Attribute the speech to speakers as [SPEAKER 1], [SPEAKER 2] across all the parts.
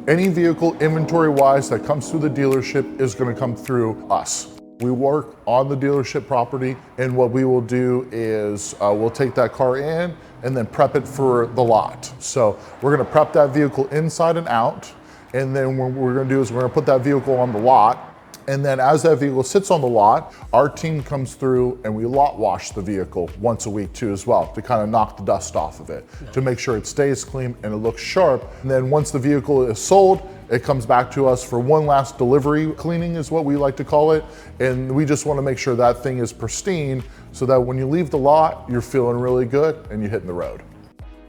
[SPEAKER 1] Any vehicle inventory-wise that comes through the dealership is going to come through us. We work on the dealership property, and what we will do is we'll take that car in and then prep it for the lot. So we're going to prep that vehicle inside and out, and then what we're going to do is we're going to put that vehicle on the lot. And then as that vehicle sits on the lot, our team comes through and we lot wash the vehicle once a week too as well, to kind of knock the dust off of it, to make sure it stays clean and it looks sharp. And then once the vehicle is sold, it comes back to us for one last delivery cleaning is what we like to call it. And we just want to make sure that thing is pristine so that when you leave the lot, you're feeling really good and you're hitting the road.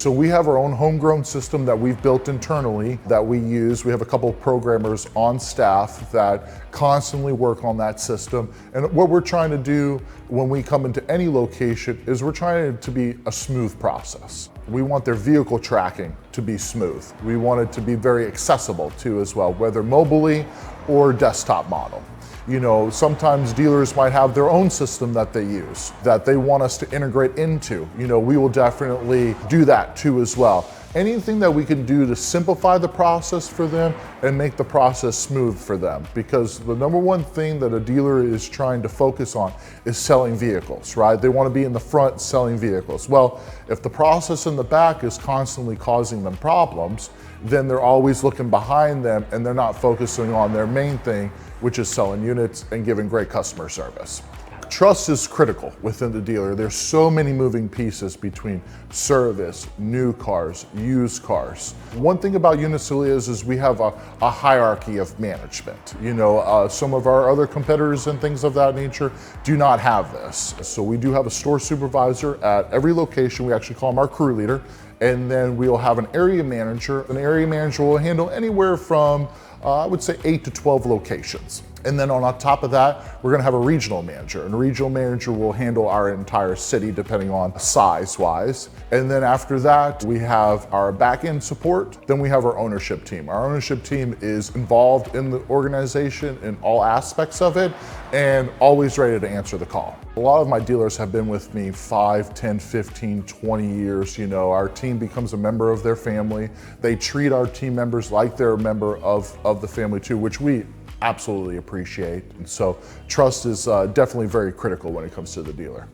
[SPEAKER 1] So we have our own homegrown system that we've built internally that we use. We have a couple of programmers on staff that constantly work on that system. And what we're trying to do when we come into any location is we're trying it to be a smooth process. We want their vehicle tracking to be smooth. We want it to be very accessible too as well, whether mobily or desktop model. You know, sometimes dealers might have their own system that they use that they want us to integrate into. You know, we will definitely do that too as well. Anything that we can do to simplify the process for them and make the process smooth for them. Because the number one thing that a dealer is trying to focus on is selling vehicles, right? They want to be in the front selling vehicles. Well, if the process in the back is constantly causing them problems, then they're always looking behind them and they're not focusing on their main thing, which is selling units and giving great customer service. Trust is critical within the dealer. There's so many moving pieces between service, new cars, used cars. One thing about Uniseal is we have a hierarchy of management. You know, some of our other competitors and things of that nature do not have this. So we do have a store supervisor at every location. We actually call him our crew leader. And then we'll have an area manager. An area manager will handle anywhere from, I would say 8 to 12 locations. And then on top of that, we're gonna have a regional manager. And a regional manager will handle our entire city depending on size-wise. And then after that, we have our back-end support. Then we have our ownership team. Our ownership team is involved in the organization in all aspects of it and always ready to answer the call. A lot of my dealers have been with me 5, 10, 15, 20 years. You know, our team becomes a member of their family. They treat our team members like they're a member of the family too, which we absolutely appreciate. And so trust is definitely very critical when it comes to the dealer.